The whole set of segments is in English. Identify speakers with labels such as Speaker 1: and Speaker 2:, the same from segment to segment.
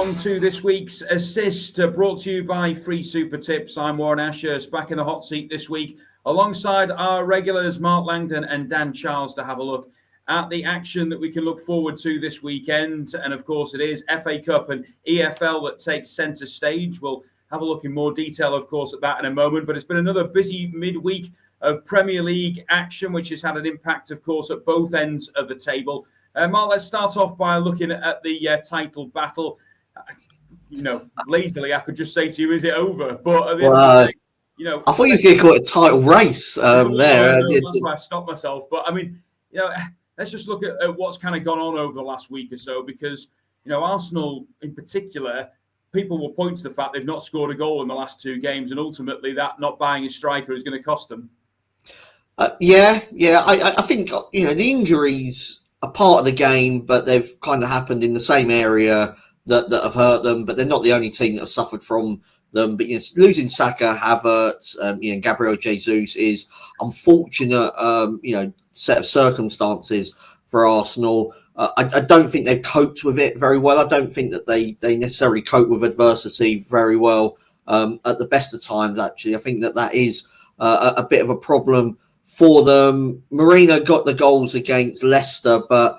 Speaker 1: along to this week's Assist, brought to you by Free Super Tips. I'm Warren Ashurst, back in the hot seat this week, alongside our regulars Mark Langdon and Dan Childs, to have a look at the action that we can look forward to this weekend. And of course, it is FA Cup and EFL that takes centre stage. We'll have a look in more detail, of course, at that in a moment. But it's been another busy midweek of Premier League action, which has had an impact, of course, at both ends of the table. Mark, let's start off by looking at the title battle. Lazily, I could just say to you, is it over? But at the end of the day,
Speaker 2: I thought you were going to call it a title race there.
Speaker 1: That's why I stopped myself. But I mean, let's just look at what's kind of gone on over the last week or so, because Arsenal in particular, people will point to the fact they've not scored a goal in the last two games, and ultimately that not buying a striker is going to cost them. I think the injuries are part of the game, but they've kind of happened in the same area that have hurt them. But they're not the only team that have suffered from them. But losing Saka, Havertz, Gabriel Jesus is unfortunate. Set of circumstances for Arsenal. I don't think they've coped with it very well. I don't think that they necessarily cope with adversity very well at the best of times. Actually, I think that is a bit of a problem for them. Mourinho got the goals against Leicester, but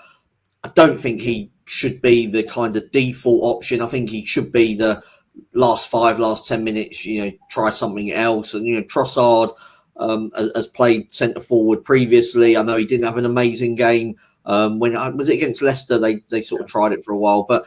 Speaker 1: I don't think he should be the kind of default option. I think he should be the last 10 minutes, try something else. And, Trossard has played centre forward previously. I know he didn't have an amazing game. When was it against Leicester? They sort of tried it for a while, but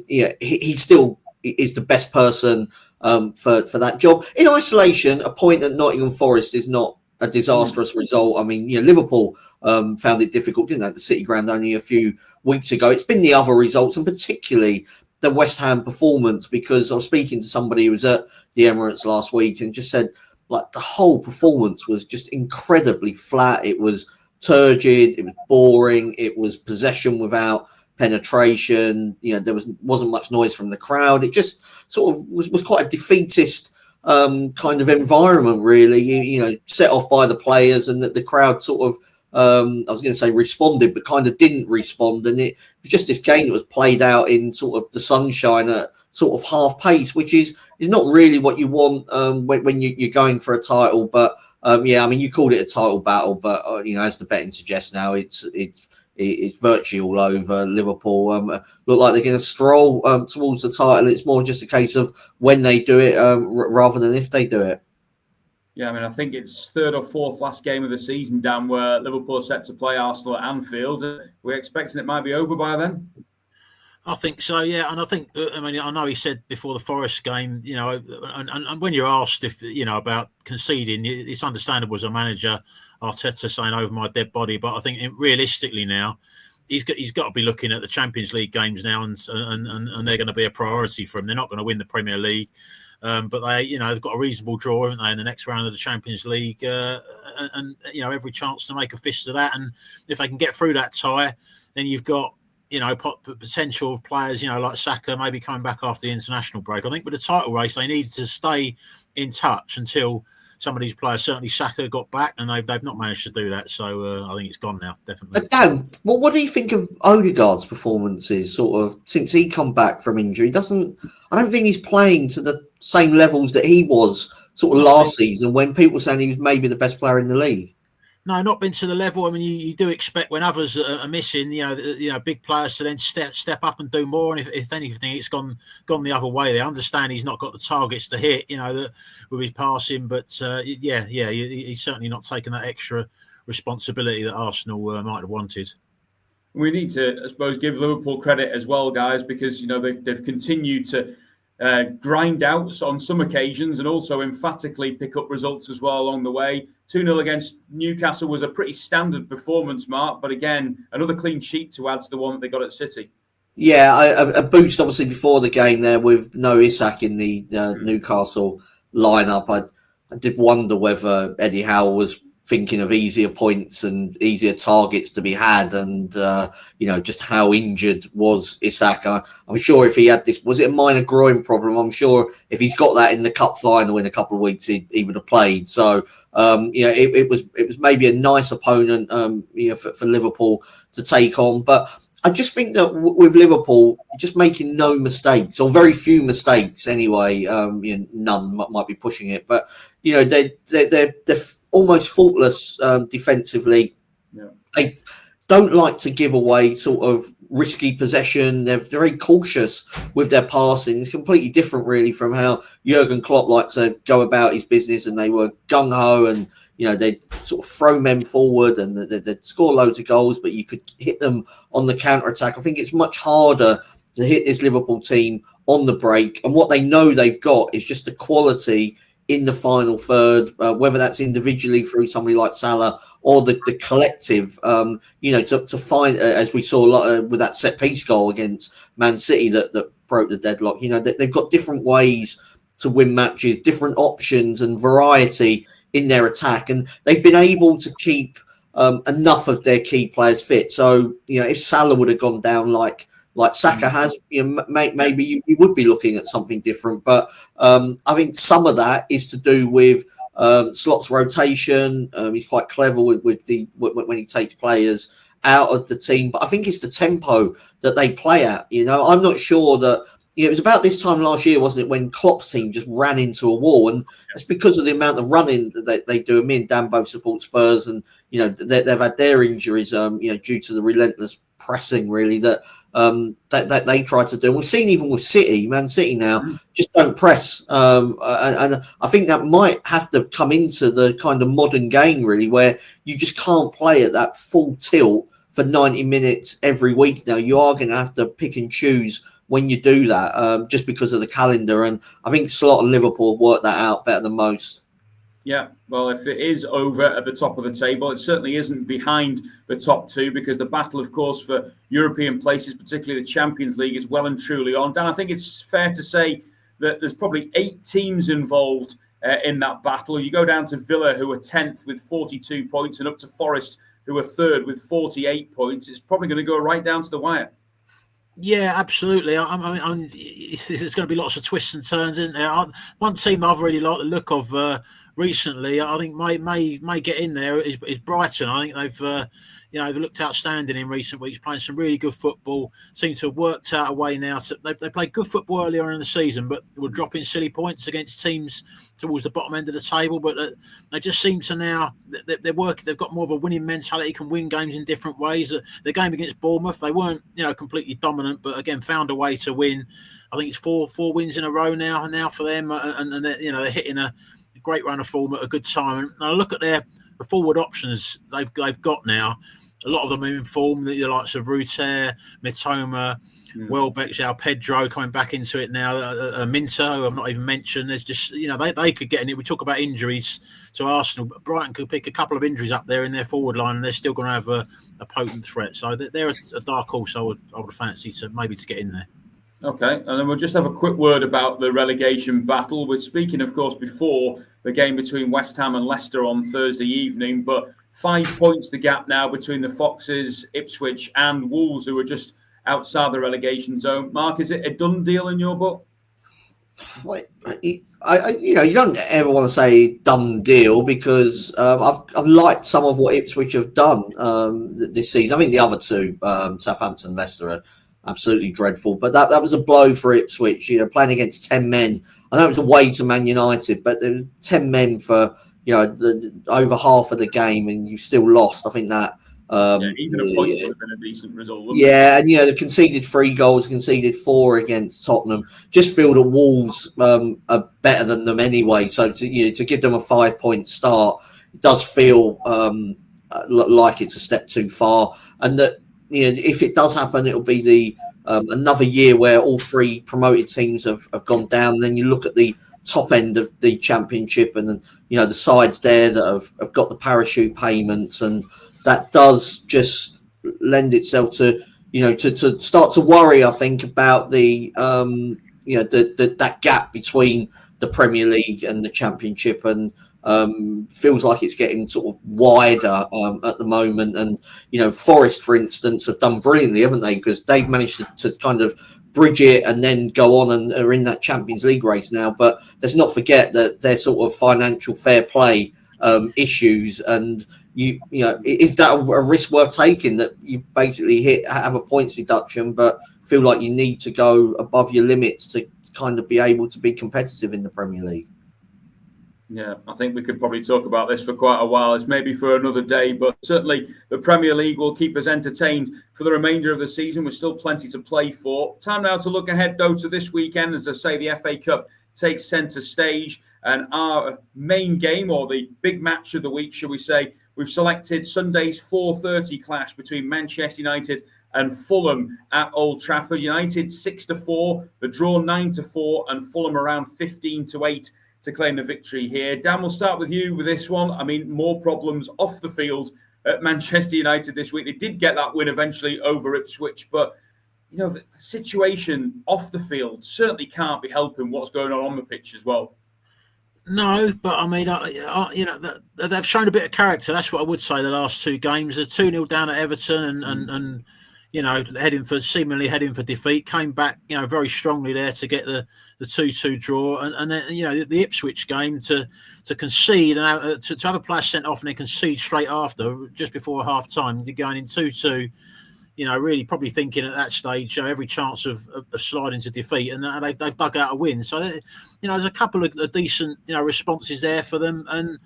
Speaker 1: he still is the best person for that job. In isolation, a point at Nottingham Forest is not a disastrous result. I mean, Liverpool found it difficult, didn't they, at the City Ground only a few weeks ago. It's been the other results, and particularly the West Ham performance, because I was speaking to somebody who was at the Emirates last week and just said, like, the whole performance was just incredibly flat. It was turgid, it was boring, it was possession without penetration. There wasn't much noise from the crowd. It just sort of was quite a defeatist kind of environment, really. Set off by the players, and that the crowd sort of I was going to say responded, but kind of didn't respond. And it was just this game that was played out in sort of the sunshine at sort of half pace, which is not really what you want when you're going for a title. But you called it a title battle, but as the betting suggests now, it's virtually all over. Liverpool look like they're going to stroll towards the title. It's more just a case of when they do it rather than if they do it. Yeah, I mean, I think it's third or fourth last game of the season, Dan, where Liverpool are set to play Arsenal at Anfield. We're expecting it might be over by then.
Speaker 3: I think so, yeah. And I think, I know he said before the Forest game, and when you're asked if, about conceding, it's understandable as a manager, Arteta saying over my dead body. But I think realistically now, he's got to be looking at the Champions League games now, and they're going to be a priority for him. They're not going to win the Premier League. But they've got a reasonable draw, haven't they, in the next round of the Champions League, and every chance to make a fist of that. And if they can get through that tie, then you've got potential of players like Saka maybe coming back after the international break. I think with the title race, they needed to stay in touch until some of these players, certainly Saka, got back, and they've not managed to do that. So I think it's gone now, definitely.
Speaker 2: Dan, what do you think of Odegaard's performances, sort of since he come back from injury? I don't think he's playing to the same levels that he was sort of last season, when people were saying he was maybe the best player in the league.
Speaker 3: No, not been to the level. I mean, you do expect when others are missing, big players to then step up and do more. And if anything, it's gone the other way. They understand he's not got the targets to hit, with his passing. But he's certainly not taken that extra responsibility that Arsenal might have wanted.
Speaker 1: We need to, I suppose, give Liverpool credit as well, guys, because they've continued to grind out on some occasions and also emphatically pick up results as well along the way. 2-0 against Newcastle was a pretty standard performance, Mark, but again, another clean sheet to add to the one that they got at City.
Speaker 2: Yeah, a boost obviously before the game there with no Isak in the Newcastle lineup. I did wonder whether Eddie Howe was thinking of easier points and easier targets to be had, and just how injured was Isak. I'm sure if he had this, was it a minor groin problem? I'm sure if he's got that in the cup final in a couple of weeks, he would have played. So it was maybe a nice opponent for Liverpool to take on. But
Speaker 1: I just think that with Liverpool, just making no mistakes or very few mistakes anyway. None might be pushing it, but they're almost faultless defensively.
Speaker 4: Yeah.
Speaker 1: They don't like to give away sort of risky possession. They're very cautious with their passing. It's completely different, really, from how Jurgen Klopp liked to go about his business, and they were gung ho and. They'd sort of throw men forward and they'd score loads of goals, but you could hit them on the counter-attack. I think it's much harder to hit this Liverpool team on the break. And what they know they've got is just the quality in the final third, whether that's individually through somebody like Salah or the collective, to find, as we saw with that set-piece goal against Man City that broke the deadlock, they've got different ways to win matches, different options and variety in their attack, and they've been able to keep enough of their key players fit. So, if Salah would have gone down like Saka has, maybe you would be looking at something different. But I think some of that is to do with Slot's rotation. He's quite clever with when he takes players out of the team. But I think it's the tempo that they play at. I'm not sure that. It was about this time last year, wasn't it, when Klopp's team just ran into a wall, and it's because of the amount of running that they do. Me and Dan both support Spurs, and they've had their injuries, due to the relentless pressing, really that they try to do. And we've seen even with Man City now, just don't press, and I think that might have to come into the kind of modern game, really, where you just can't play at that full tilt for 90 minutes every week. Now you are going to have to pick and choose when you do that, just because of the calendar. And I think Slot and Liverpool have worked that out better than most.
Speaker 4: Yeah, well, if it is over at the top of the table, it certainly isn't behind the top two, because the battle, of course, for European places, particularly the Champions League, is well and truly on. Dan, I think it's fair to say that there's probably 8 teams involved in that battle. You go down to Villa, who are 10th with 42 points, and up to Forest, who are 3rd with 48 points. It's probably going to go right down to the wire.
Speaker 3: Yeah, absolutely. I mean, there's going to be lots of twists and turns, isn't there? One team I've really liked the look of recently, I think may get in there is Brighton. I think they've looked outstanding in recent weeks, playing some really good football. Seem to have worked out a way now. So they played good football earlier in the season, but were dropping silly points against teams towards the bottom end of the table. But they just seem to now they're working. They've got more of a winning mentality, can win games in different ways. The game against Bournemouth, they weren't completely dominant, but again found a way to win. I think it's four wins in a row now for them, and they're hitting a great run of form at a good time. And I look at the forward options they've got now. A lot of them are in form. The likes of Ruter, Mitoma, Welbeck, João Pedro coming back into it now. Minter, who I've not even mentioned. There's just they could get in it. We talk about injuries to Arsenal, but Brighton could pick a couple of injuries up there in their forward line, and they're still going to have a potent threat. So they're a dark horse. I would fancy to get in there.
Speaker 4: Okay, and then we'll just have a quick word about the relegation battle. We're speaking, of course, before the game between West Ham and Leicester on Thursday evening, but 5 points the gap now between the Foxes, Ipswich and Wolves, who are just outside the relegation zone. Mark, is it a done deal in your book?
Speaker 1: Well, you don't ever want to say done deal, because I've liked some of what Ipswich have done this season. I think the other two, Southampton and Leicester, are absolutely dreadful. But that was a blow for Ipswich, playing against 10 men. I know it was away to Man United, but there were 10 men for over half of the game, and you still lost. I think that.
Speaker 4: Even a point would have been a decent result, wouldn't it?
Speaker 1: And they conceded 3 goals, conceded 4 against Tottenham. Just feel that Wolves are better than them anyway. So to give them a 5-point start, it does feel like it's a step too far. And that if it does happen, it'll be the another year where all 3 promoted teams have gone down. And then you look at the top end of the Championship, and then the sides there that have got the parachute payments, and that does just lend itself to to start to worry, I think, about the that gap between the Premier League and the Championship, and feels like it's getting sort of wider at the moment. And Forest, for instance, have done brilliantly, haven't they? Because they've managed to kind of bridge it and then go on and are in that Champions League race now. But let's not forget that their sort of financial fair play issues, and you know, is that a risk worth taking, that you basically have a points deduction but feel like you need to go above your limits to kind of be able to be competitive in the Premier League?
Speaker 4: Yeah, I think we could probably talk about this for quite a while. It's maybe for another day, but certainly the Premier League will keep us entertained for the remainder of the season. We're still plenty to play for. Time now to look ahead, though, to this weekend. As I say, the FA Cup takes centre stage, and our main game, or the big match of the week, shall we say, we've selected Sunday's 4:30 clash between Manchester United and Fulham at Old Trafford. United 6-4, the draw 9-4, and Fulham around 15-8 to claim the victory here. Dan, we'll start with you with this one. I mean, more problems off the field at Manchester United this week. They did get that win eventually over Ipswich, but you know, the situation off the field certainly can't be helping what's going on the pitch as well.
Speaker 3: No, but I mean, you know, they've shown a bit of character. That's what I would say. The last two games, they're 2-0 down at Everton, and you know, seemingly heading for defeat. Came back, you know, very strongly there to get the 2-2 draw, and then, you know, the Ipswich game to concede and to have a player sent off and then concede straight after, just before half time, going in 2-2. You know, really probably thinking at that stage, you know, every chance of sliding to defeat, and they've dug out a win. So, you know, there's a couple of decent, you know, responses there for them. And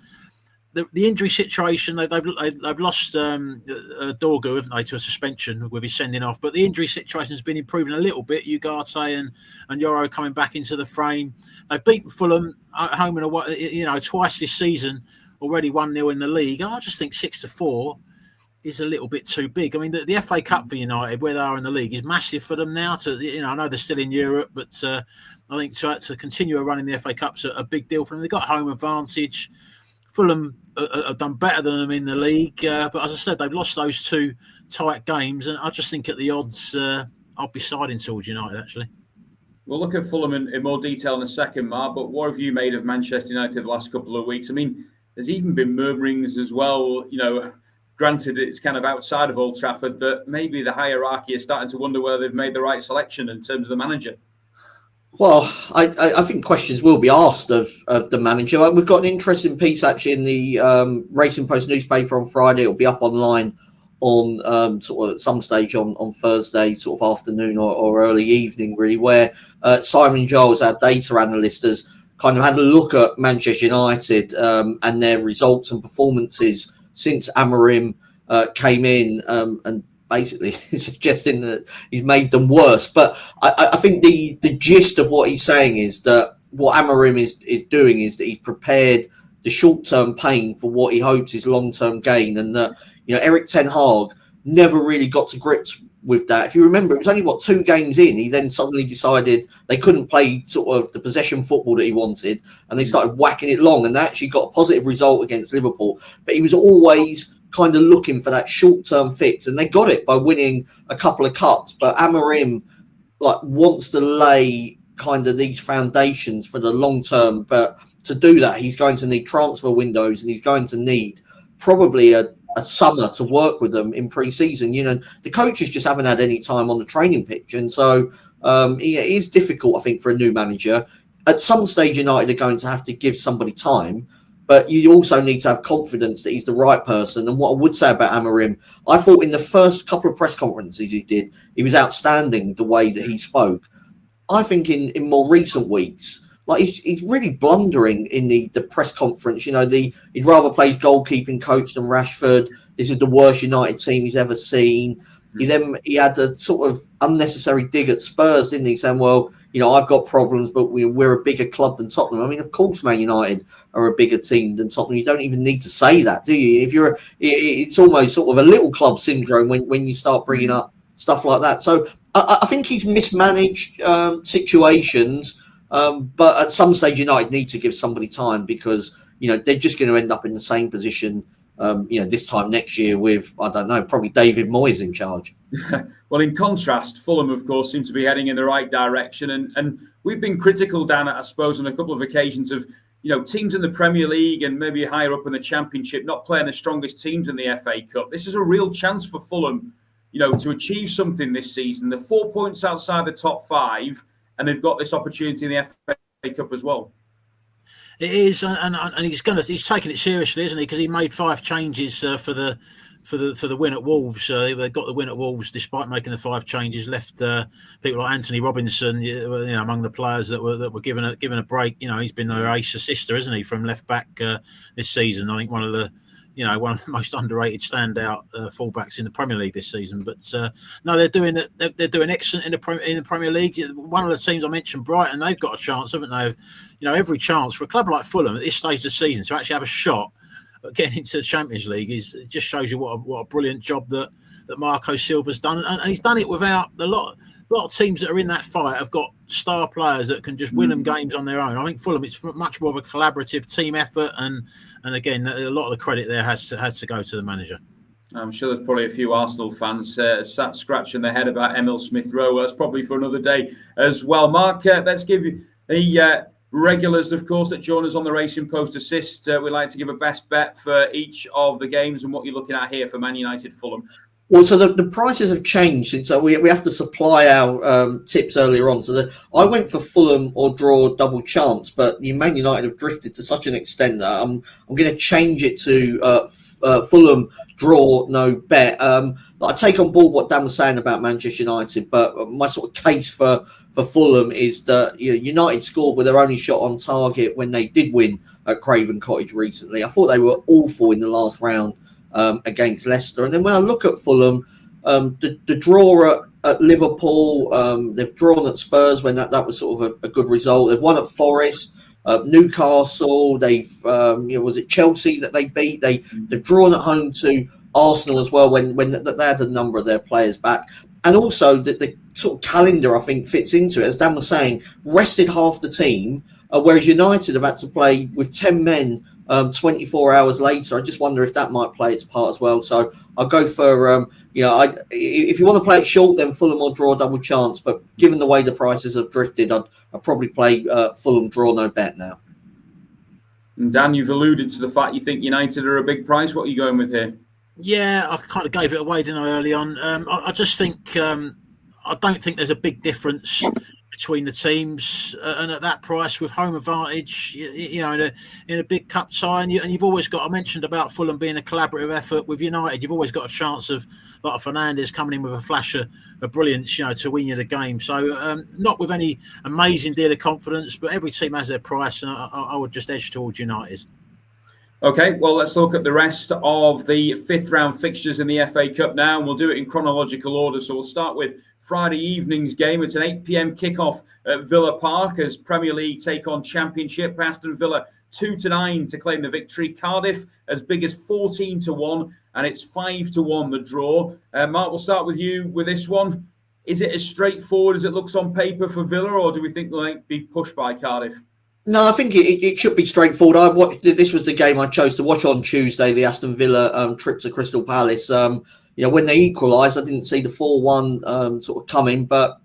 Speaker 3: the injury situation, they've lost Dorgu, haven't they, to a suspension with his sending off. But the injury situation has been improving a little bit. Ugarte and Yoro coming back into the frame. They've beaten Fulham at home and away, you know, twice this season. Already 1-0 in the league. I just think 6-4 is a little bit too big. I mean, the FA Cup for United, where they are in the league, is massive for them now. You know, I know they're still in Europe, but I think to continue running the FA Cup's a big deal for them. They've got home advantage. Fulham have done better than them in the league, but as I said, they've lost those two tight games, and I just think at the odds, I'll be siding towards United, actually.
Speaker 4: We'll look at Fulham in more detail in a second, Mark, but what have you made of Manchester United the last couple of weeks? I mean, there's even been murmurings as well, you know, granted it's kind of outside of Old Trafford, that maybe the hierarchy is starting to wonder whether they've made the right selection in terms of the manager.
Speaker 1: Well, I think questions will be asked of the manager. We've got an interesting piece actually in the Racing Post newspaper on Friday. It'll be up online on sort of at some stage on Thursday, sort of afternoon or early evening, really, where Simon Giles, our data analyst, has kind of had a look at Manchester United and their results and performances since Amorim came in, and basically suggesting that he's made them worse. But I think the gist of what he's saying is that what Amorim is doing is that he's prepared the short-term pain for what he hopes is long-term gain, and that, you know, Erik ten Hag never really got to grips with that. If you remember, it was only 2 games in, he then suddenly decided they couldn't play sort of the possession football that he wanted, and they started whacking it long, and they actually got a positive result against Liverpool. But he was always kind of looking for that short-term fix, and they got it by winning a couple of cups. But Amorim wants to lay kind of these foundations for the long term, but to do that, he's going to need transfer windows, and he's going to need probably a summer to work with them in pre-season. You know, the coaches just haven't had any time on the training pitch, and so it is difficult, I think, for a new manager. At some stage, United are going to have to give somebody time, but you also need to have confidence that he's the right person. And what I would say about Amorim, I thought in the first couple of press conferences he did, he was outstanding the way that he spoke. I think in more recent weeks, he's really blundering in the press conference. You know, he'd rather play his goalkeeping coach than Rashford. This is the worst United team he's ever seen. He had a sort of unnecessary dig at Spurs, didn't he? Saying, well, you know, I've got problems, but we're a bigger club than Tottenham. I mean, of course, Man United are a bigger team than Tottenham. You don't even need to say that, do you? It's almost sort of a little club syndrome when you start bringing up stuff like that. So I think he's mismanaged situations, but at some stage, United need to give somebody time, because, you know, they're just going to end up in the same position, you know, this time next year with, I don't know, probably David Moyes in charge.
Speaker 4: Well, in contrast, Fulham, of course, seem to be heading in the right direction. And we've been critical, Dan, I suppose, on a couple of occasions of, you know, teams in the Premier League and maybe higher up in the Championship not playing the strongest teams in the FA Cup. This is a real chance for Fulham, you know, to achieve something this season. They're 4 points outside the top 5, and they've got this opportunity in the FA Cup as well.
Speaker 3: It is, and he's taking it seriously, isn't he? Because he made 5 changes for the win at Wolves. They got the win at Wolves despite making the 5 changes. Left people like Anthony Robinson, among the players that were given a break. He's been their ace assister, isn't he, from left back this season? I think one of the most underrated standout fullbacks in the Premier League this season. But no, they're doing it. They're doing excellent in the Premier League. One of the teams I mentioned, Brighton, they've got a chance, haven't they? Every chance for a club like Fulham at this stage of the season to actually have a shot at getting into the Champions League it just shows you what a brilliant job that Marco Silva's done, and he's done it without a lot of teams that are in that fight have got star players that can just win them games on their own. I think Fulham, it's much more of a collaborative team effort, and again, a lot of the credit there has to go to the manager.
Speaker 4: I'm sure there's probably a few Arsenal fans sat scratching their head about Emil Smith Rowe. That's probably for another day as well. Mark, let's give you the regulars, of course, that join us on the Racing Post Assist. We like to give a best bet for each of the games, and what you're looking at here for Man United Fulham.
Speaker 1: Well, so the prices have changed since we have to supply our tips earlier on. So I went for Fulham or draw double chance, but Man United have drifted to such an extent that I'm going to change it to Fulham draw no bet. I take on board what Dan was saying about Manchester United, but my sort of case for Fulham is that United scored with their only shot on target when they did win at Craven Cottage recently. I thought they were awful in the last round against Leicester. And then when I look at Fulham, the draw at Liverpool, they've drawn at Spurs when that was sort of a good result. They've won at Forest, Newcastle. They've was it Chelsea that they beat? They've drawn at home to Arsenal as well when they had a number of their players back. And also the sort of calendar, I think, fits into it. As Dan was saying, rested half the team, whereas United have had to play with 10 men 24 hours later. I just wonder if that might play its part as well. So I'll go for, if you want to play it short, then Fulham or draw double chance. But given the way the prices have drifted, I'd probably play Fulham draw no bet now.
Speaker 4: And Dan, you've alluded to the fact you think United are a big price. What are you going with here?
Speaker 3: Yeah, I kind of gave it away, didn't I, early on? I just think I don't think there's a big difference between the teams, and at that price with home advantage, in a big cup tie, and you've always got. I mentioned about Fulham being a collaborative effort with United. You've always got a chance of like Fernandes coming in with a flash of brilliance, to win you the game. So not with any amazing deal of confidence, but every team has their price, and I would just edge towards United.
Speaker 4: Okay, well, let's look at the rest of the 5th round fixtures in the FA Cup now, and we'll do it in chronological order. So we'll start with Friday evening's game. It's an 8 p.m. kickoff at Villa Park as Premier League take on Championship. Aston Villa 2-9 to claim the victory. Cardiff as big as 14-1, and it's 5-1 the draw. Mark, we'll start with you with this one. Is it as straightforward as it looks on paper for Villa, or do we think they'll be pushed by Cardiff?
Speaker 1: No, I think it should be straightforward. This was the game I chose to watch on Tuesday, the Aston Villa trip to Crystal Palace. When they equalised, I didn't see the 4-1 sort of coming, but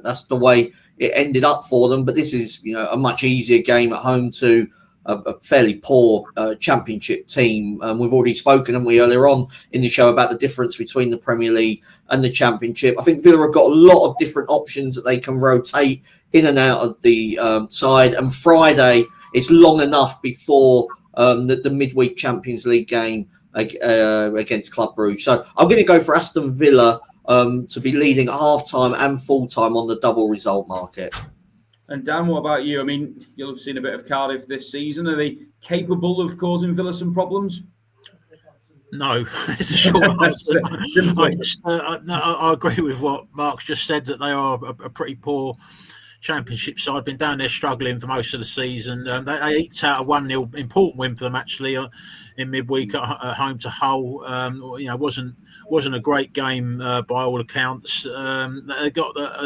Speaker 1: that's the way it ended up for them. But this is a much easier game at home to a fairly poor Championship team. We've already spoken, haven't we, earlier on in the show about the difference between the Premier League and the Championship. I think Villa have got a lot of different options that they can rotate in and out of the side. And Friday, it's long enough before the midweek Champions League game against Club Brugge. So I'm going to go for Aston Villa to be leading at half-time and full-time on the double result market.
Speaker 4: And Dan, what about you? I mean, you'll have seen a bit of Cardiff this season. Are they capable of causing Villa some problems?
Speaker 3: No, it's a short answer. I agree with what Mark's just said, that they are a pretty poor Championship side. Been down there struggling for most of the season. They eked out a 1-0 important win for them actually in midweek at home to Hull. Wasn't a great game by all accounts. They've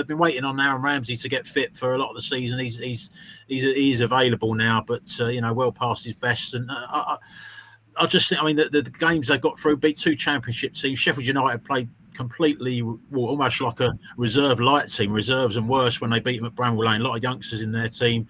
Speaker 3: been waiting on Aaron Ramsey to get fit for a lot of the season. He's available now, but well past his best. And I just think, the games they got through beat 2 Championship teams. Sheffield United played completely, almost like a reserve light team, reserves and worse when they beat them at Bramall Lane. A lot of youngsters in their team.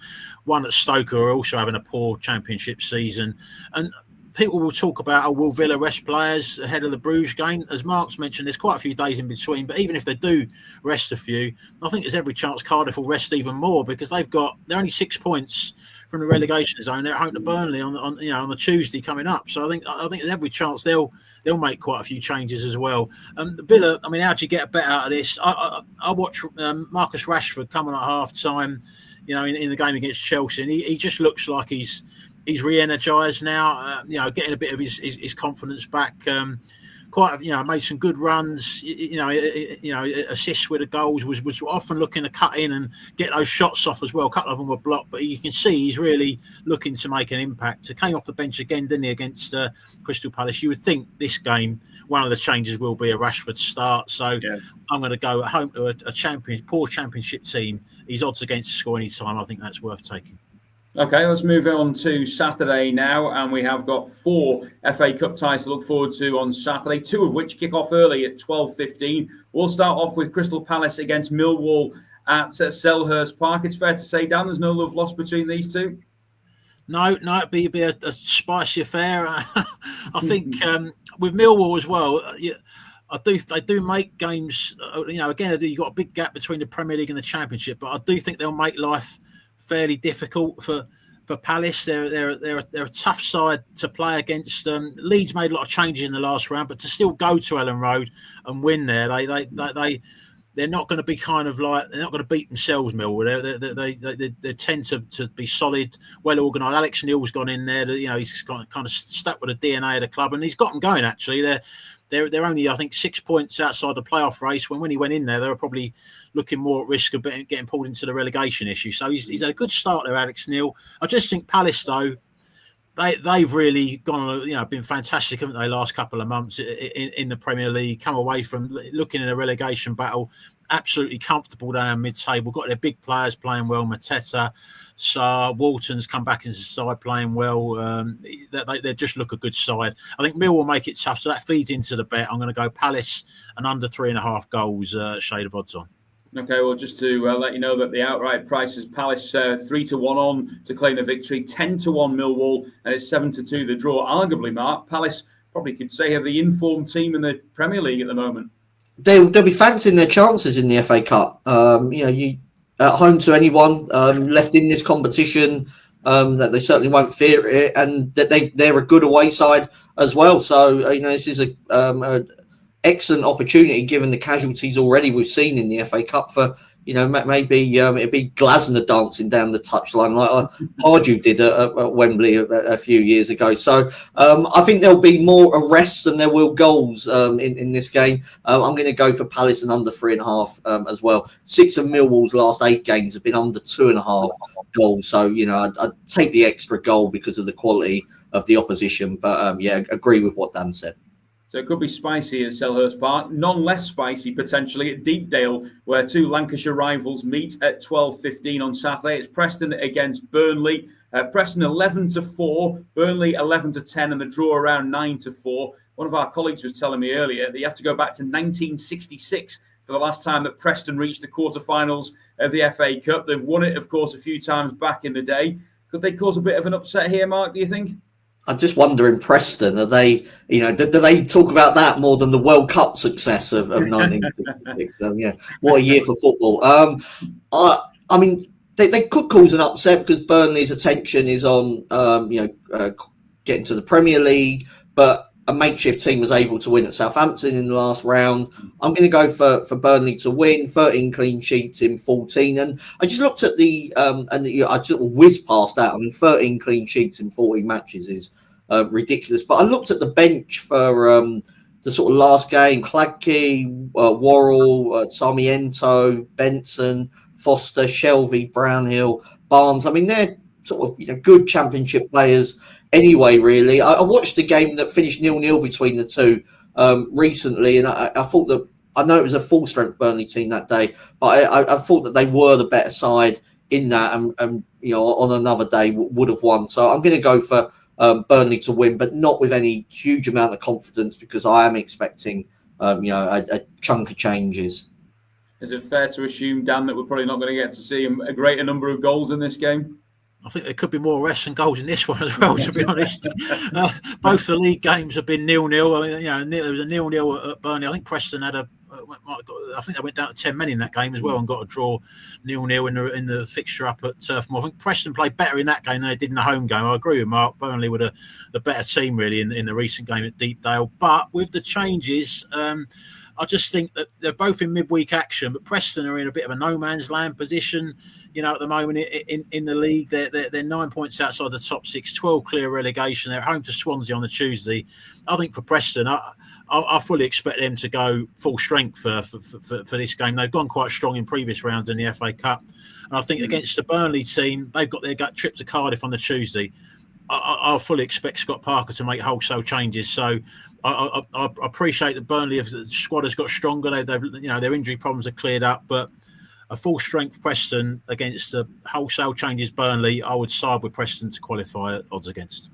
Speaker 3: One at Stoke are also having a poor Championship season. And people will talk about, will Villa rest players ahead of the Bruges game? As Mark's mentioned, there's quite a few days in between, but even if they do rest a few, I think there's every chance Cardiff will rest even more, because they're only 6 points from the relegation zone. They're at home to Burnley on the Tuesday coming up. So I think there's every chance they'll make quite a few changes as well. Villa, I mean, how do you get a bet out of this? I watch Marcus Rashford coming at half time, in the game against Chelsea, and he just looks like he's re-energised now. Getting a bit of his confidence back. Made some good runs. Assists with the goals, was often looking to cut in and get those shots off as well. A couple of them were blocked, but you can see he's really looking to make an impact. He came off the bench again, didn't he, against Crystal Palace? You would think this game, one of the changes will be a Rashford start. So I'm going to go at home to a poor championship team. He's odds against to score any time. I think that's worth taking.
Speaker 4: Okay, let's move on to Saturday now, and we have got 4 FA Cup ties to look forward to on Saturday, 2 of which kick off early at 12:15. We'll start off with Crystal Palace against Millwall at Selhurst Park. It's fair to say, Dan, there's no love lost between these two?
Speaker 3: No, it'd be a spicy affair. I think with Millwall as well, they do make games. Again, you've got a big gap between the Premier League and the Championship, but I do think they'll make life fairly difficult for Palace. They're a tough side to play against. Leeds made a lot of changes in the last round, but to still go to Ellen Road and win there, they're not going to be they're not going to beat themselves. Millwall, they tend to be solid, well organised. Alex Neil's gone in there. He's got kind of stuck with the DNA of the club, and he's got them going. Actually, they're only, I think, 6 points outside the playoff race. When he went in there, they were probably looking more at risk of getting pulled into the relegation issue. So he's had a good start there, Alex Neil. I just think Palace, though, they've really gone, been fantastic, haven't they, last couple of months in the Premier League, come away from looking in a relegation battle, absolutely comfortable down mid-table, got their big players playing well, Mateta, Sarr, Walton's come back into the side playing well. They just look a good side. I think Mill will make it tough, so that feeds into the bet. I'm going to go Palace and under 3.5 goals, shade of odds on.
Speaker 4: Okay, well, just to let you know that the outright price is Palace 3-1 on to claim the victory, 10-1 Millwall, and it's 7-2 the draw. Arguably, Mark, Palace probably could say are the informed team in the Premier League at the moment.
Speaker 2: They'll be fancying their chances in the FA Cup. You at home to anyone left in this competition, that they certainly won't fear it, and that they're a good away side as well. So this is a excellent opportunity given the casualties already we've seen in the FA Cup for maybe it'd be Glasner dancing down the touchline like Pardew did at Wembley a few years ago. So I think there'll be more arrests than there will goals in this game. I'm going to go for Palace and under 3.5 as well. 6 of Millwall's last 8 games have been under 2.5 goals. So I'd take the extra goal because of the quality of the opposition. But agree with what Dan said.
Speaker 4: So it could be spicy at Selhurst Park, none less spicy potentially at Deepdale, where 2 Lancashire rivals meet at 12:15 on Saturday. It's Preston against Burnley. Preston 11-4, Burnley 11-10, and the draw around 9-4. One of our colleagues was telling me earlier that you have to go back to 1966 for the last time that Preston reached the quarterfinals of the FA Cup. They've won it, of course, a few times back in the day. Could they cause a bit of an upset here, Mark, do you think?
Speaker 2: I just wonder in Preston, are they, do they talk about that more than the World Cup success of 1966? What a year for football. I mean, they could cause an upset because Burnley's attention is on, getting to the Premier League, but a makeshift team was able to win at Southampton in the last round. I'm going to go for Burnley to win, 13 clean sheets in 14. And I just looked at I just whizzed past that. I mean, 13 clean sheets in 14 matches is ridiculous. But I looked at the bench for the sort of last game: Kladky, Worrell, Sarmiento, Benson, Foster, Shelvey, Brownhill, Barnes. I mean, they're sort of good championship players anyway, really. I watched a game that finished 0-0 between the two recently, and I thought that, I know it was a full-strength Burnley team that day, but I thought that they were the better side in that, and on another day would have won. So I'm going to go for Burnley to win, but not with any huge amount of confidence, because I am expecting a chunk of changes.
Speaker 4: Is it fair to assume, Dan, that we're probably not going to get to see a greater number of goals in this game?
Speaker 3: I think there could be more arrests than goals in this one as well, to be honest. Both the league games have been 0-0. I mean, there was a 0-0 at Burnley. I think Preston had a I think they went down to 10 men in that game as well and got a draw 0-0 in the fixture up at Turf Moor. I think Preston played better in that game than they did in the home game. I agree with Mark. Burnley were the better team really in the recent game at Deepdale. But with the changes, I just think that they're both in midweek action, but Preston are in a bit of a no man's land position. At the moment in the league, they're 9 points outside the top 6, 12 clear relegation. They're home to Swansea on the Tuesday. I think for Preston, I fully expect them to go full strength for this game. They've gone quite strong in previous rounds in the FA Cup. And I think against the Burnley team, they've got their trip to Cardiff on the Tuesday. I fully expect Scott Parker to make wholesale changes. So I appreciate that Burnley the squad has got stronger. Their injury problems are cleared up, but a full strength Preston against the wholesale changes Burnley, I would side with Preston to qualify at odds against.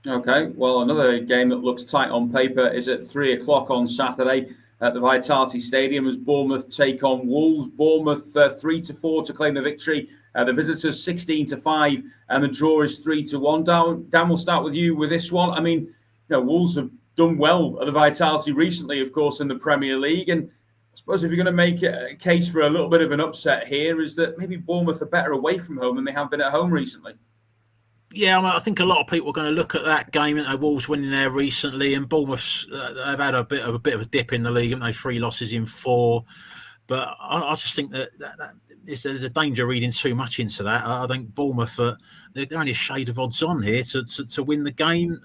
Speaker 4: Okay, well, another game that looks tight on paper is at 3:00 on Saturday at the Vitality Stadium as Bournemouth take on Wolves. Bournemouth 3-4 to claim the victory. The visitors 16-5, and the draw is 3-1. Dan, we'll start with you with this one. I mean, Wolves have done well at the Vitality recently, of course, in the Premier League, and I suppose if you're going to make a case for a little bit of an upset here, is that maybe Bournemouth are better away from home than they have been at home recently.
Speaker 3: Yeah, I think a lot of people are going to look at that game and Wolves winning there recently, and Bournemouth they've had a bit of a dip in the league, haven't they? 3 losses in 4, but I just think that there's a danger reading too much into that. I think Bournemouth they're only a shade of odds on here to win the game.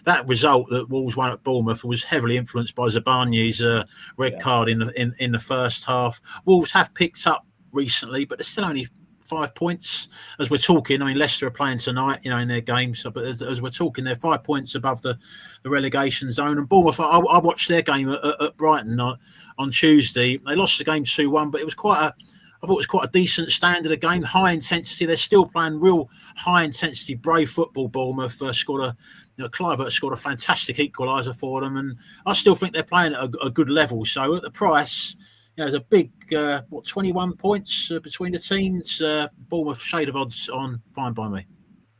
Speaker 3: That result that Wolves won at Bournemouth was heavily influenced by Zabani's red card in the first half. Wolves have picked up recently, but they're still only 5 points as we're talking. I mean, Leicester are playing tonight, in their games. But as we're talking, they're 5 points above the relegation zone. And Bournemouth, I watched their game at Brighton on Tuesday. They lost the game 2-1, but it was I thought it was quite a decent standard of game, high intensity. They're still playing real high intensity, brave football. Bournemouth Clivert scored a fantastic equaliser for them, and I still think they're playing at a good level. So at the price, there's a big 21 points between the teams. Bournemouth shade of odds on, fine by me.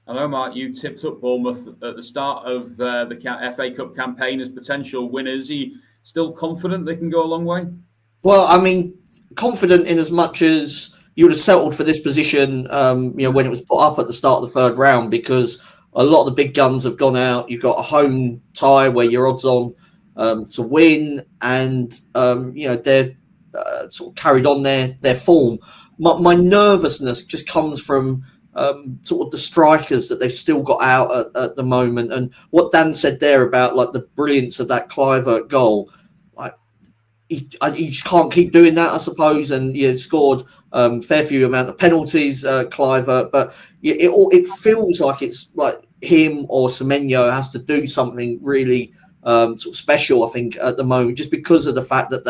Speaker 4: I know, Mark, you tipped up Bournemouth at the start of the FA Cup campaign as potential winners. Are you still confident they can go a long way?
Speaker 2: Well, I mean, confident in as much as you would have settled for this position, when it was put up at the start of the third round, because a lot of the big guns have gone out. You've got a home tie where your odds on to win, and they're sort of carried on their form. My nervousness just comes from sort of the strikers that they've still got out at the moment, and what Dan said there about like the brilliance of that Clivert goal. He just can't keep doing that, I suppose, and scored fair few amount of penalties, Clivert, but it feels like it's like him or Semenyo has to do something really sort of special, I think, at the moment, just because of the fact that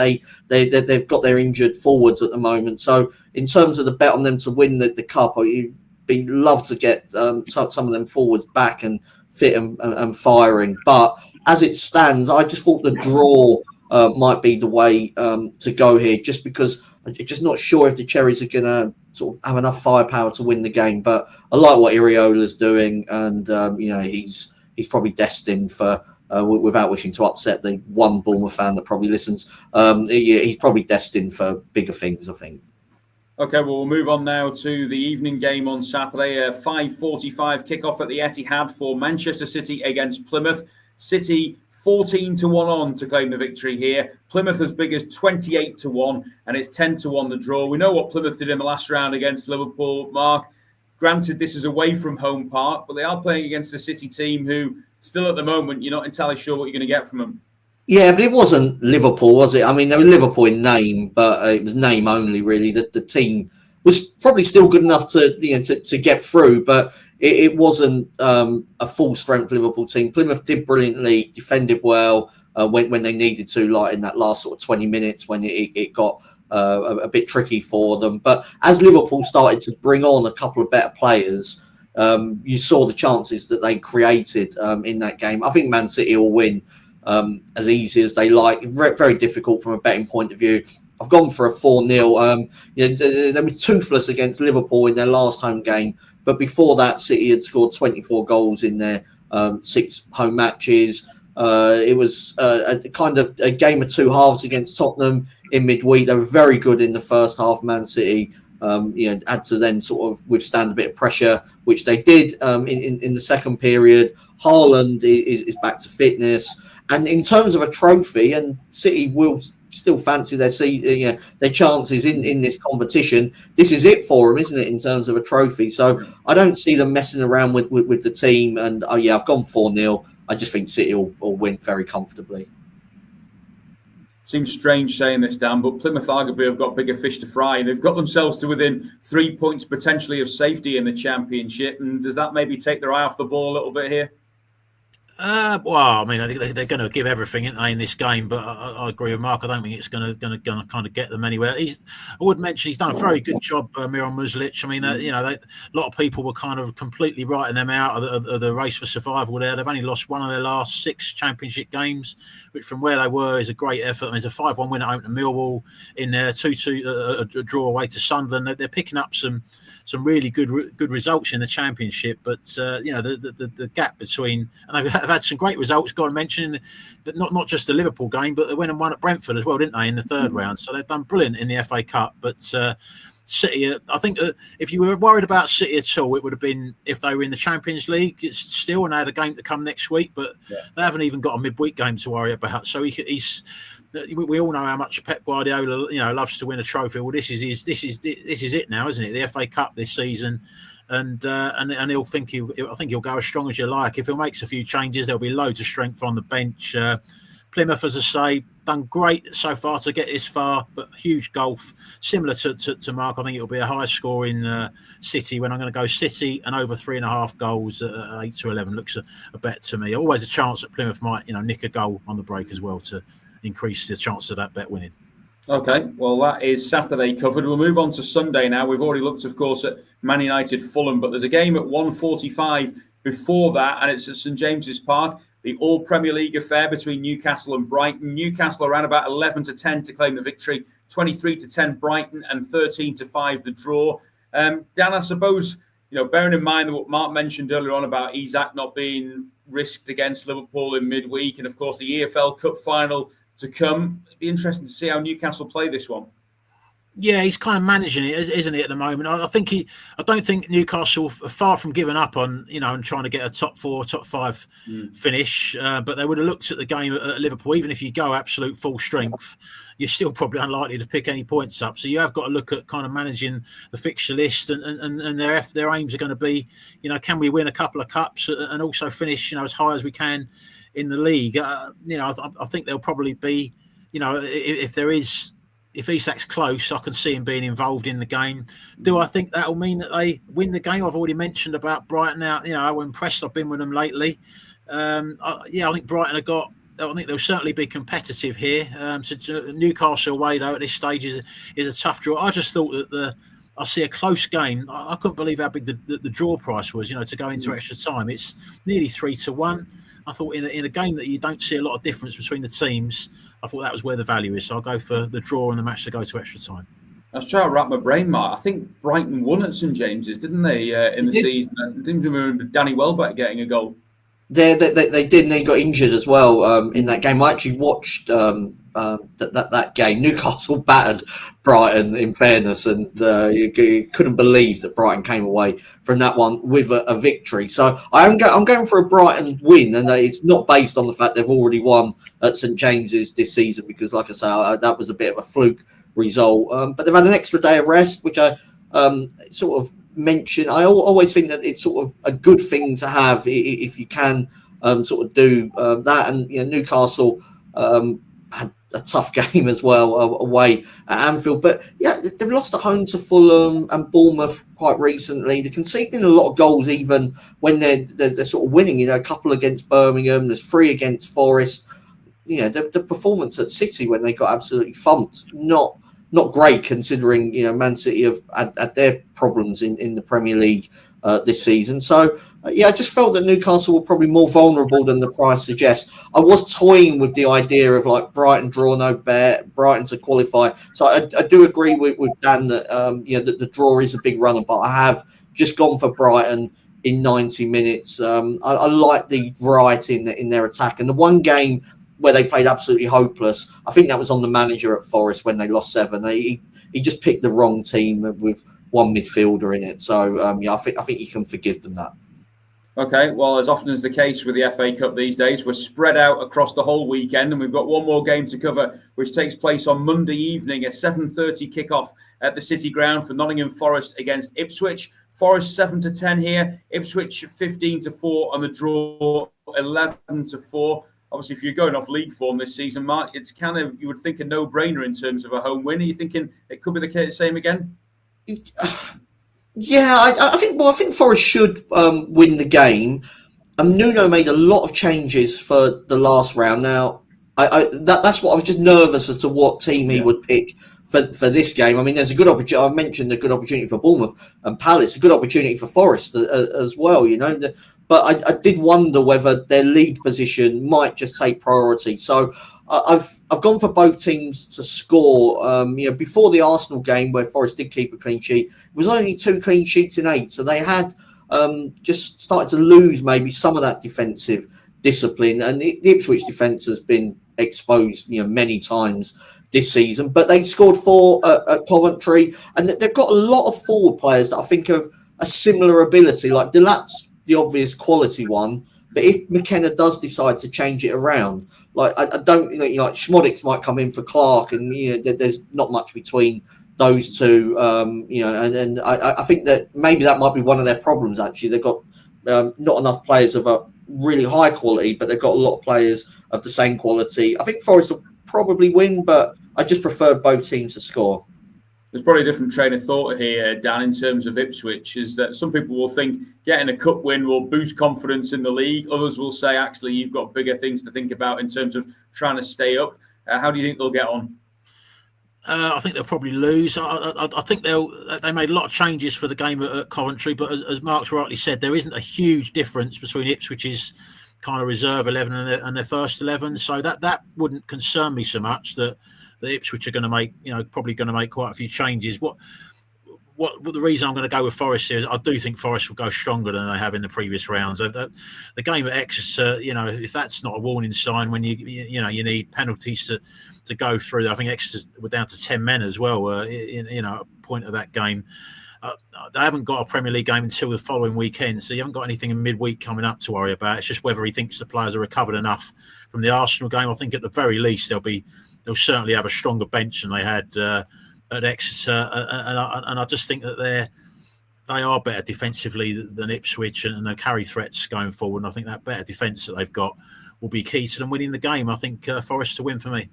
Speaker 2: they've got their injured forwards at the moment. So in terms of the bet on them to win the cup, you'd be love to get some of them forwards back and fit and firing. But as it stands, I just thought the draw might be the way to go here, just because I'm just not sure if the Cherries are going to sort of have enough firepower to win the game. But I like what Iriola's doing, and he's probably destined for, without wishing to upset the one Bournemouth fan that probably listens, he's probably destined for bigger things, I think.
Speaker 4: Okay, well, we'll move on now to the evening game on Saturday, a 5:45 kickoff at the Etihad for Manchester City against Plymouth. City 14-1 on to claim the victory here. Plymouth as big as 28-1, and it's 10-1 the draw. We know what Plymouth did in the last round against Liverpool, Mark. Granted, this is away from home park, but they are playing against a City team who, still at the moment, you're not entirely sure what you're going to get from them.
Speaker 2: Yeah, but it wasn't Liverpool, was it? I mean, they were Liverpool in name, but it was name only, really. The team was probably still good enough to get through, but it wasn't a full-strength Liverpool team. Plymouth did brilliantly, defended well when they needed to, like in that last sort of 20 minutes when it got a bit tricky for them. But as Liverpool started to bring on a couple of better players, you saw the chances that they created in that game. I think Man City will win as easy as they like. Very, very difficult from a betting point of view. I've gone for a 4-0. They were toothless against Liverpool in their last home game. But before that, City had scored 24 goals in their 6 home matches. It was a kind of a game of two halves against Tottenham in midweek. They were very good in the first half. Man City, had to then sort of withstand a bit of pressure, which they did in the second period. Haaland is back to fitness. And in terms of a trophy, and City will still fancy their chances in this competition. This is it for them, isn't it, in terms of a trophy? So I don't see them messing around with the team. And I've gone 4-0. I just think City will win very comfortably.
Speaker 4: Seems strange saying this, Dan, but Plymouth arguably have got bigger fish to fry, and they've got themselves to within 3 points potentially of safety in the Championship. And does that maybe take their eye off the ball a little bit here?
Speaker 3: Well, I mean, I think they're going to give everything in this game, but I agree with Mark. I don't think it's going to kind of get them anywhere. I would mention he's done a very good job, Miran Muslic. I mean, a lot of people were kind of completely writing them out of the race for survival there. They've only lost one of their last 6 Championship games, which from where they were is a great effort. I mean, it's a 5-1 win at home to Millwall in there, 2-2 a draw away to Sunderland. They're picking up some really good results in the Championship, but the gap between, and they've had some great results. Got to mention, not just the Liverpool game, but they went and won at Brentford as well, didn't they, in the third round? So they've done brilliant in the FA Cup. But City, I think if you were worried about City at all, it would have been if they were in the Champions League. It's still, and they had a game to come next week, but they haven't even got a midweek game to worry about. So he's. We all know how much Pep Guardiola, loves to win a trophy. Well, this is it now, isn't it? The FA Cup this season, and I think he'll go as strong as you like. If he makes a few changes, there'll be loads of strength on the bench. Plymouth, as I say, done great so far to get this far, but huge gulf. Similar to Mark, I think it'll be a high scoring City. When I'm going to go City and over 3.5 goals at 8-11 looks a bet to me. Always a chance that Plymouth might nick a goal on the break as well to increase the chance of that bet winning. Okay, well, that is Saturday covered. We'll move on to Sunday now. We've already looked, of course, at Man United Fulham, but there's a game at 1:45 before that, and it's at St James's Park, the All Premier League affair between Newcastle and Brighton. Newcastle around about 11-10 to claim the victory, 23-10 Brighton, and 13-5 the draw. Dan, I suppose, bearing in mind what Mark mentioned earlier on about Isak not being risked against Liverpool in midweek, and of course the EFL Cup final to come. It'd be interesting to see how Newcastle play this one. Yeah, he's kind of managing it, isn't he, at the moment? I don't think Newcastle are far from giving up on, and trying to get a top 4, top 5 finish. But they would have looked at the game at Liverpool. Even if you go absolute full strength, you're still probably unlikely to pick any points up. So you have got to look at kind of managing the fixture list, and their aims are going to be, can we win a couple of cups and also finish, as high as we can in the league. I think there'll probably be, if Isak's close, I can see him being involved in the game. Do I think that will mean that they win the game? I've already mentioned about Brighton now. How impressed I've been with them lately. I think Brighton I think they'll certainly be competitive here. So Newcastle away, though, at this stage is a tough draw. I just thought that I see a close game. I couldn't believe how big the draw price was, to go into extra time. It's nearly 3-1. I thought in a game that you don't see a lot of difference between the teams, I thought that was where the value is. So I'll go for the draw and the match to go to extra time.
Speaker 4: I was trying to wrap my brain, Mark. I think Brighton won at St James's, didn't they, in the season? I didn't remember Danny Welbeck getting a goal.
Speaker 2: They did, and they got injured as well in that game. I actually watched that game. Newcastle battered Brighton, in fairness, and you couldn't believe that Brighton came away from that one with a victory. So I'm going for a Brighton win, and it's not based on the fact they've already won at St James's this season, because, like I say, that was a bit of a fluke result. But they've had an extra day of rest, which I sort of mentioned. I always think that it's sort of a good thing to have if you can sort of do that. And Newcastle had a tough game as well away at Anfield, but they've lost at home to Fulham and Bournemouth quite recently. They're conceding a lot of goals even when they're sort of winning. A couple against Birmingham, there's 3 against Forest. The performance at City when they got absolutely thumped, not great, considering Man City have had their problems in the Premier League this season. So I just felt that Newcastle were probably more vulnerable than the price suggests. I was toying with the idea of like Brighton draw, no bet, Brighton to qualify. So I do agree with Dan that the draw is a big runner, but I have just gone for Brighton in 90 minutes. I like the variety in their attack. And the one game where they played absolutely hopeless, I think that was on the manager at Forest when they lost 7. He just picked the wrong team with one midfielder in it. So I think you can forgive them that.
Speaker 4: Okay, well, as often as the case with the FA Cup these days, we're spread out across the whole weekend, and we've got one more game to cover, which takes place on Monday evening, a 7:30 kickoff at the City Ground for Nottingham Forest against Ipswich. Forest 7-10 here, Ipswich 15-4 on the draw, 11-4. Obviously, if you're going off league form this season, Mark, it's kind of, you would think, a no-brainer in terms of a home win. Are you thinking it could be the same again?
Speaker 2: Yeah, I think Forest should win the game. Nuno made a lot of changes for the last round. Now, that's what I was just nervous as to what team he would pick for this game. I mean, there's a good opportunity. I mentioned a good opportunity for Bournemouth and Palace, a good opportunity for Forest as well. But I did wonder whether their league position might just take priority. So I've gone for both teams to score. Before the Arsenal game where Forest did keep a clean sheet, it was only 2 clean sheets in 8. So they had just started to lose maybe some of that defensive discipline. And the Ipswich defence has been exposed, many times this season. But they scored 4 at Coventry, and they've got a lot of forward players that I think have a similar ability. Like Delap's the obvious quality one, but if McKenna does decide to change it around, like I don't, like Schmodix might come in for Clark, and there's not much between those two, and I think that maybe that might be one of their problems. Actually, they've got not enough players of a really high quality, but they've got a lot of players of the same quality. I think Forest will probably win, but I just prefer both teams to score.
Speaker 4: There's probably a different train of thought here, Dan, in terms of Ipswich, is that some people will think getting a cup win will boost confidence in the league. Others will say, actually, you've got bigger things to think about in terms of trying to stay up. How do you think they'll get on?
Speaker 3: I think they'll probably lose. I think they made a lot of changes for the game at Coventry, but as Mark's rightly said, there isn't a huge difference between Ipswich's kind of reserve 11 and their first 11. So that wouldn't concern me so much that the Ipswich are going to make, probably going to make quite a few changes. What the reason I'm going to go with Forest here is I do think Forest will go stronger than they have in the previous rounds. The game at Exeter, if that's not a warning sign when you need penalties to go through. I think Exeter were down to 10 men as well. At a point of that game. They haven't got a Premier League game until the following weekend, so you haven't got anything in midweek coming up to worry about. It's just whether he thinks the players are recovered enough from the Arsenal game. I think at the very least they'll certainly have a stronger bench than they had at Exeter, and I just think that they are better defensively than Ipswich, and they'll carry threats going forward. And I think that better defence that they've got will be key to them winning the game. I think Forest to win for me.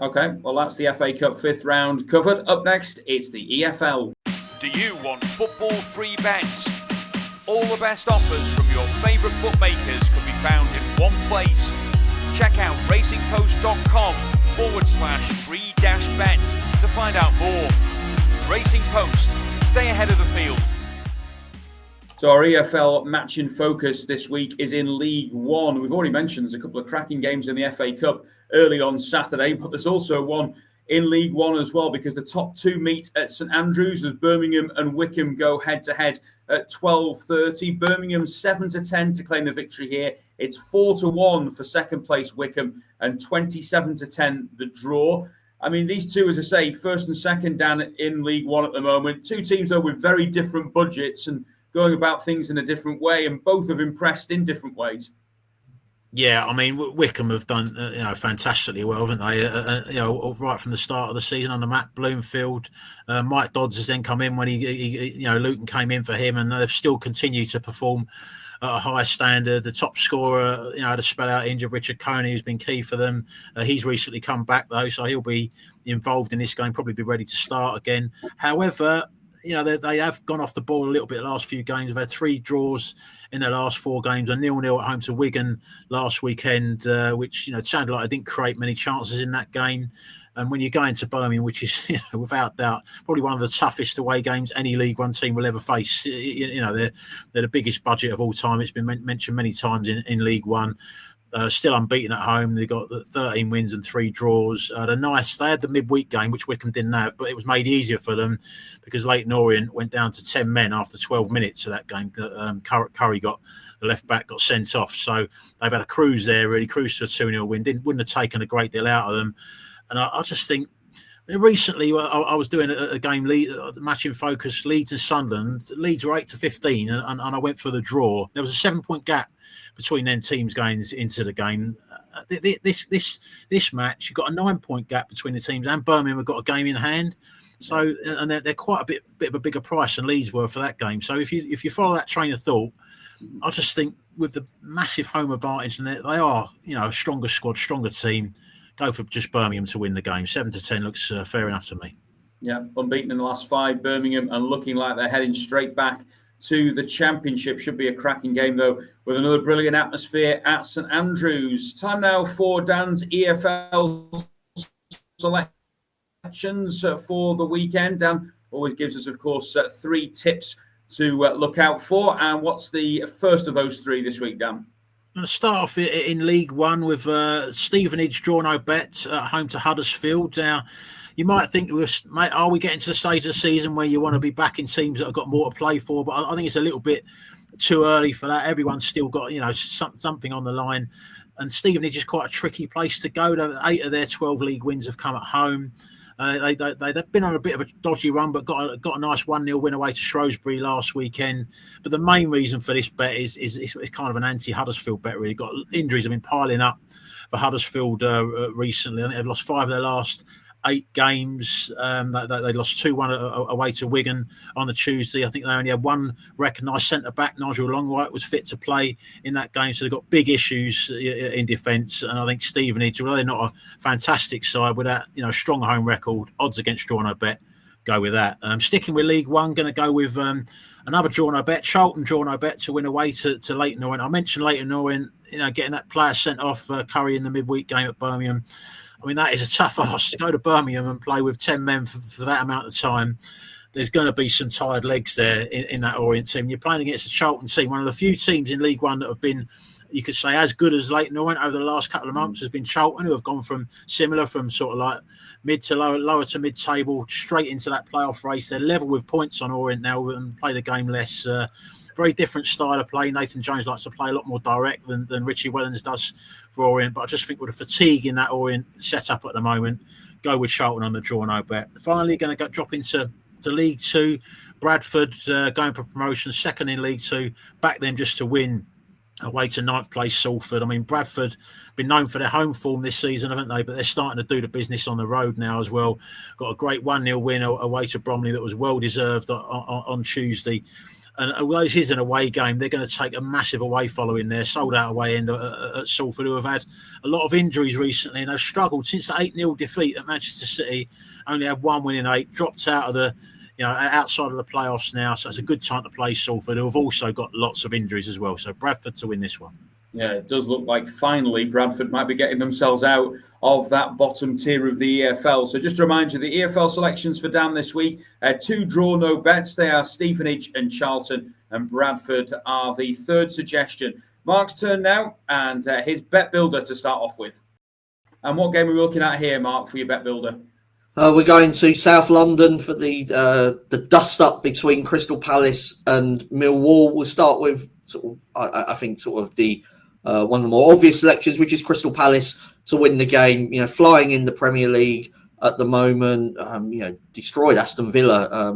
Speaker 4: Okay, well, that's the FA Cup 5th round covered. Up next, it's the EFL.
Speaker 5: Do you want football free bets? All the best offers from your favourite bookmakers can be found in one place. Check out racingpost.com/free-bets to find out more. Racing Post, stay ahead of the field.
Speaker 4: So our EFL match in focus this week is in League One. We've already mentioned there's a couple of cracking games in the FA Cup early on Saturday, but there's also one in League One as well, because the top 2 meet at St Andrews as Birmingham and Wycombe go head-to-head at 12:30. Birmingham 7-10 to claim the victory here. It's 4-1 for second place Wycombe and 27-10 the draw. I mean, these two, as I say, first and second, Dan, in League One at the moment. 2 teams, though, with very different budgets and going about things in a different way, and both have impressed in different ways.
Speaker 3: Yeah, I mean, Wycombe have done fantastically well, haven't they? Right from the start of the season under Matt Bloomfield. Mike Dodds has then come in when he Luton came in for him, and they've still continued to perform at a high standard. The top scorer, had a spell out injured, Richard Coney, who's been key for them. He's recently come back though, so he'll be involved in this game, probably be ready to start again. However, they have gone off the ball a little bit the last few games. They've had 3 draws in their last 4 games, a 0-0 at home to Wigan last weekend, which, it sounded like they didn't create many chances in that game. And when you go into Birmingham, which is, without doubt, probably one of the toughest away games any League One team will ever face, they're the biggest budget of all time. It's been mentioned many times in League One. Still unbeaten at home. They got 13 wins and 3 draws. They had the midweek game, which Wickham didn't have, but it was made easier for them because Leyton Orient went down to 10 men after 12 minutes of that game. Curry got the left back got sent off, so they've had a cruise there. Really cruised to a 2-0 win. Wouldn't have taken a great deal out of them, and I just think. Recently, I was doing a game, match in focus, Leeds and Sunderland. Leeds were 8-15, and I went for the draw. There was a 7-point gap between them teams going into the game. This match, you've got a 9-point gap between the teams, and Birmingham have got a game in hand. So, and they're quite a bit of a bigger price than Leeds were for that game. So, if you follow that train of thought, I just think with the massive home advantage, and they are, a stronger squad, stronger team. Go for just Birmingham to win the game. 7-10 looks fair enough to me.
Speaker 4: Yeah, unbeaten in the last 5, Birmingham, and looking like they're heading straight back to the Championship. Should be a cracking game, though, with another brilliant atmosphere at St Andrews. Time now for Dan's EFL selections for the weekend. Dan always gives us, of course, 3 tips to look out for. And what's the first of those 3 this week, Dan?
Speaker 3: I'm going to start off in League One with Stevenage draw no bet at home to Huddersfield. Now, you might think, are we getting to the stage of the season where you want to be backing teams that have got more to play for? But I think it's a little bit too early for that. Everyone's still got, something on the line. And Stevenage is quite a tricky place to go. 8 of their 12 league wins have come at home. They've been on a bit of a dodgy run, but got a nice 1-0 win away to Shrewsbury last weekend. But the main reason for this bet is it's kind of an anti-Huddersfield bet, really. Got injuries have been piling up for Huddersfield recently. I think they've lost 5 of their last 8 games. They lost 2-1 away to Wigan on the Tuesday. I think they only had 1 recognised centre-back. Nigel Longwhite was fit to play in that game. So they've got big issues in defence. And I think Stevenage, although they're not a fantastic side with that, strong home record, odds against draw no bet, go with that. Sticking with League One, going to go with another draw no bet, Charlton draw no bet to win away to Leyton Orient. I mentioned Leyton Orient, getting that player sent off, Curry in the midweek game at Birmingham. I mean, that is a tough ask to go to Birmingham and play with 10 men for that amount of time. There's going to be some tired legs there in that Orient team. You're playing against a Charlton team, one of the few teams in League One that have been, you could say, as good as Leyton Orient over the last couple of months has been Charlton, who have gone from sort of like mid to lower to mid-table, straight into that playoff race. They're level with points on Orient now and play the game less. Very different style of play. Nathan Jones likes to play a lot more direct than Richie Wellens does for Orient. But I just think with the fatigue in that Orient setup at the moment, go with Charlton on the draw no bet. Finally, going to drop into League Two. Bradford going for promotion, second in League Two. Back them just to win away to 9th place Salford. I mean, Bradford been known for their home form this season, haven't they? But they're starting to do the business on the road now as well. Got a great 1-0 win away to Bromley that was well deserved on Tuesday. And although it is an away game, they're going to take a massive away following their sold-out away end at Salford, who have had a lot of injuries recently and have struggled since the 8-0 defeat at Manchester City. Only had 1 win in 8, dropped out of the, outside of the playoffs now. So it's a good time to play Salford, who have also got lots of injuries as well. So Bradford to win this one. Yeah, it does look like finally Bradford might be getting themselves out of that bottom tier of the EFL. So just to remind you, the EFL selections for Dan this week, 2 draw no bets. They are Stevenage and Charlton, and Bradford are the third suggestion. Mark's turn now, and his bet builder to start off with. And what game are we looking at here, Mark, for your bet builder?
Speaker 1: We're going to South London for the dust-up between Crystal Palace and Millwall. We'll start with, I think, the one of the more obvious selections, which is Crystal Palace to win the game. Flying in the Premier League at the moment. Destroyed Aston Villa.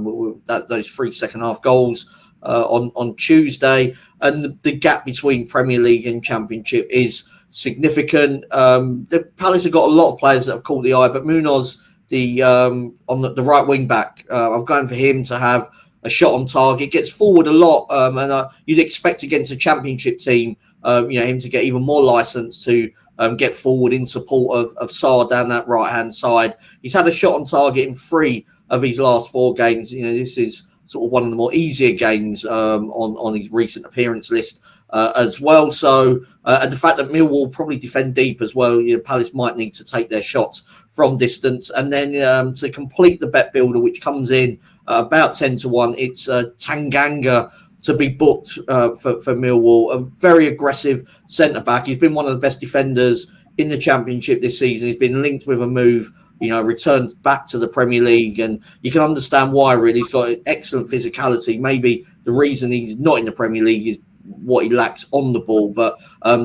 Speaker 1: Those 3 second-half goals on Tuesday, and the gap between Premier League and Championship is significant. The Palace have got a lot of players that have caught the eye, but Munoz, on the right wing back, I'm going for him to have a shot on target. Gets forward a lot, and you'd expect against a Championship team, him to get even more license to get forward in support of Sarr down that right hand side. He's had a shot on target in 3 of his last 4 games. This is sort of one of the more easier games on his recent appearance list as well. So, and the fact that Millwall probably defend deep as well, Palace might need to take their shots from distance. And then to complete the bet builder, which comes in about 10-1, it's Tanganga
Speaker 2: to be booked for Millwall. A very aggressive centre-back. He's been one of the best defenders in the Championship this season. He's been linked with a move, returned back to the Premier League, and you can understand why, really. He's got excellent physicality. Maybe the reason he's not in the Premier League is what he lacks on the ball, but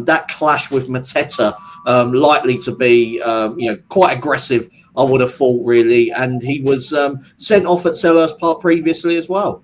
Speaker 2: that clash with Mateta likely to be quite aggressive, I would have thought, really, and he was sent off at Selhurst Park previously as well.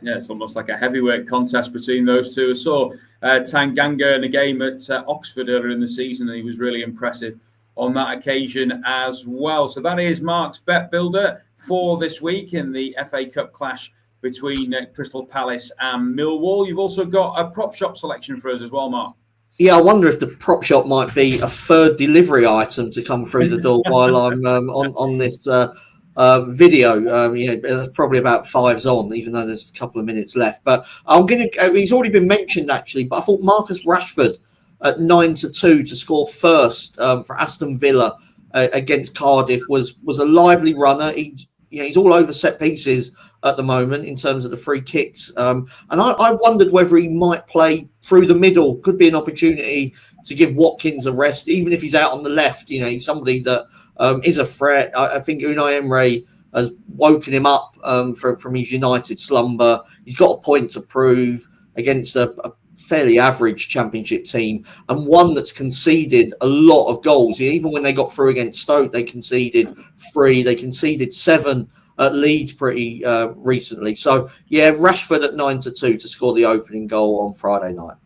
Speaker 4: Yeah, it's almost like a heavyweight contest between those two. I saw Tanganga in a game at Oxford earlier in the season, and he was really impressive on that occasion as well. So that is Mark's bet builder for this week in the FA Cup clash between Crystal Palace and Millwall. You've also got a prop shop selection for us as well, Mark.
Speaker 2: Yeah, I wonder if the prop shop might be a third delivery item to come through the door while I'm on this video. There's probably about 5's on, even though there's a couple of minutes left. But he's already been mentioned, actually, but I thought Marcus Rashford at 9-2 to score first for Aston Villa against Cardiff was a lively runner. He's all over set pieces at the moment in terms of the free kicks. And I wondered whether he might play through the middle. Could be an opportunity to give Watkins a rest, even if he's out on the left. He's somebody that is a threat. I think Unai Emery has woken him up from his United slumber. He's got a point to prove against a fairly average Championship team, and one that's conceded a lot of goals. Even when they got through against Stoke, they conceded 3. They conceded 7 at Leeds pretty recently. So, yeah, Rashford at 9-2 to score the opening goal on Friday night.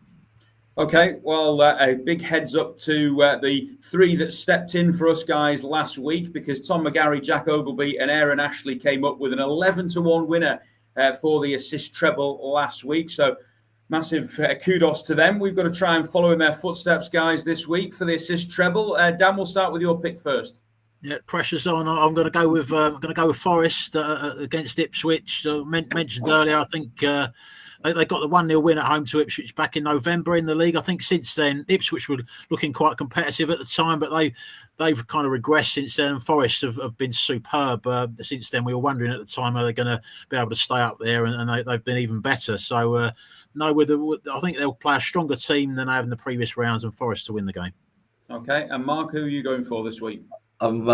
Speaker 4: Okay, well, a big heads up to the 3 that stepped in for us guys last week, because Tom McGarry, Jack Ogilvie and Aaron Ashley came up with an 11-1 winner for the Assist Treble last week. So massive kudos to them. We've got to try and follow in their footsteps, guys, this week for the Assist Treble. Dan, we'll start with your pick first.
Speaker 3: Yeah, pressure's on. I'm going to go with Forest against Ipswich. Mentioned earlier, I think they got the 1-0 win at home to Ipswich back in November in the league. I think since then Ipswich were looking quite competitive at the time, but they've kind of regressed since then. Forest have been superb since then. We were wondering at the time are they going to be able to stay up there, and they've been even better. So I think they'll play a stronger team than they have in the previous rounds, and Forest to win the game.
Speaker 4: Okay, and Mark, who are you going for this week?
Speaker 2: I'm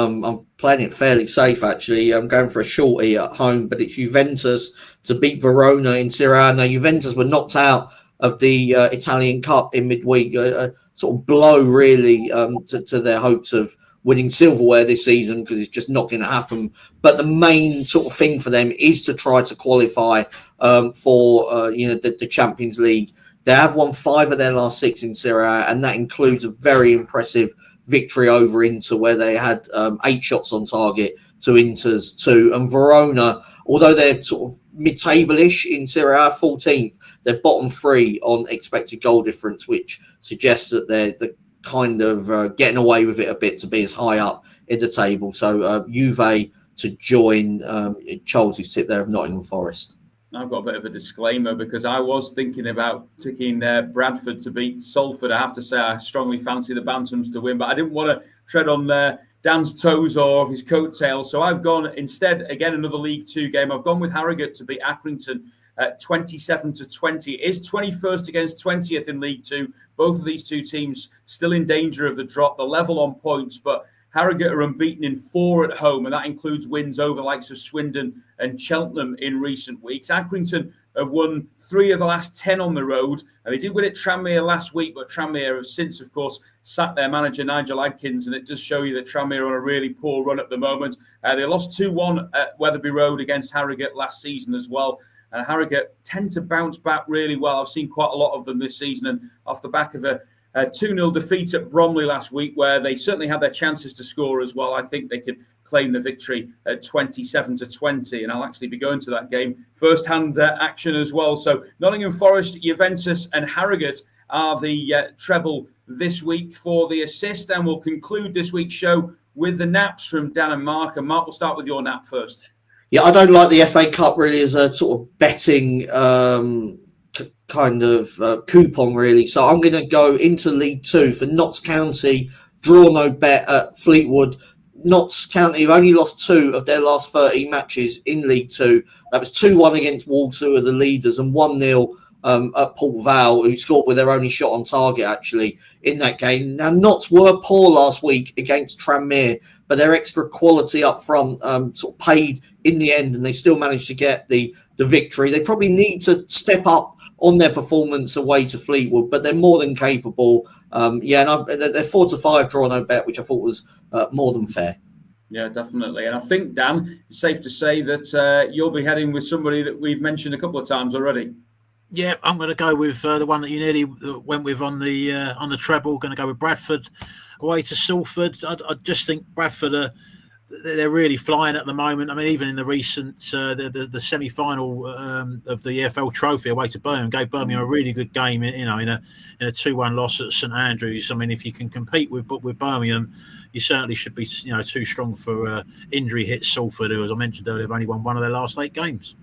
Speaker 2: playing it fairly safe, actually. I'm going for a shorty at home, but it's Juventus to beat Verona in Serie A. Now, Juventus were knocked out of the Italian Cup in midweek, a sort of blow, really, to their hopes of winning silverware this season, because it's just not going to happen. But the main sort of thing for them is to try to qualify for the Champions League. They have won 5 of their last 6 in Serie A, and that includes a very impressive victory over Inter, where they had 8 shots on target to Inter's 2. And Verona, although they're sort of mid-table-ish in Serie A, 14th, they're bottom 3 on expected goal difference, which suggests that they're kind of getting away with it a bit to be as high up in the table. So Juve to join Charles' tip there of Nottingham Forest.
Speaker 4: I've got a bit of a disclaimer, because I was thinking about ticking Bradford to beat Salford. I have to say I strongly fancy the Bantams to win, but I didn't want to tread on Dan's toes or his coattails. So I've gone instead, again, another League Two game. I've gone with Harrogate to beat Accrington at 27-20. It is 21st against 20th in League Two. Both of these two teams still in danger of the drop. They're level on points, but Harrogate are unbeaten in 4 at home, and that includes wins over the likes of Swindon and Cheltenham in recent weeks. Accrington have won 3 of the last 10 on the road, and they did win at Tranmere last week, but Tranmere have since, of course, sacked their manager Nigel Adkins, and it does show you that Tranmere are on a really poor run at the moment. They lost 2-1 at Wetherby Road against Harrogate last season as well. And Harrogate tend to bounce back really well. I've seen quite a lot of them this season, and off the back of a 2-0 defeat at Bromley last week, where they certainly had their chances to score as well. I think they could claim the victory at 27-20, and I'll actually be going to that game first-hand action as well. So Nottingham Forest, Juventus and Harrogate are the treble this week for the Assist, and we'll conclude this week's show with the naps from Dan and Mark. And Mark, we'll start with your nap first.
Speaker 2: Yeah, I don't like the FA Cup really as a sort of betting kind of coupon, really. So I'm going to go into League Two for Notts County, draw no bet at Fleetwood. Notts County have only lost 2 of their last 13 matches in League Two. That was 2-1 against Wolves, who are the leaders, and 1-0 at Port Vale, who scored with their only shot on target, actually, in that game. Now, Notts were poor last week against Tranmere, but their extra quality up front sort of paid in the end, and they still managed to get the victory. They probably need to step up on their performance away to Fleetwood, but they're more than capable. And they're 4-5 draw no bet, which I thought was more than fair.
Speaker 4: Yeah, definitely. And I think, Dan, it's safe to say that you'll be heading with somebody that we've mentioned a couple of times already.
Speaker 3: Yeah, I'm going to go with the one that you nearly went with on the treble. Going to go with Bradford away to Salford. I just think Bradford they're really flying at the moment. I mean, even in the recent the semi-final of the EFL Trophy away to Birmingham, gave Birmingham a really good game. In a 2-1 loss at St Andrews. I mean, if you can compete with Birmingham, you certainly should be too strong for injury hit Salford, who, as I mentioned earlier, have only won one of their last 8 games.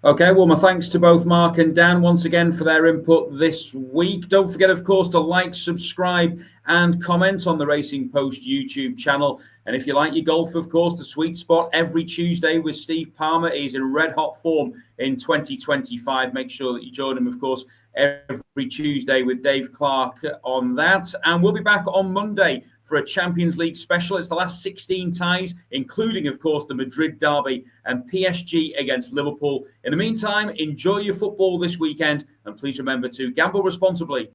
Speaker 4: Okay, well, my thanks to both Mark and Dan once again for their input this week. Don't forget, of course, to like, subscribe and comment on the Racing Post YouTube channel. And if you like your golf, of course, the sweet spot every Tuesday with Steve Palmer is in red-hot form in 2025. Make sure that you join him, of course, every Tuesday with Dave Clark on that. And we'll be back on Monday for a Champions League special. It's the last 16 ties, including, of course, the Madrid derby and PSG against Liverpool. In the meantime, enjoy your football this weekend, and please remember to gamble responsibly.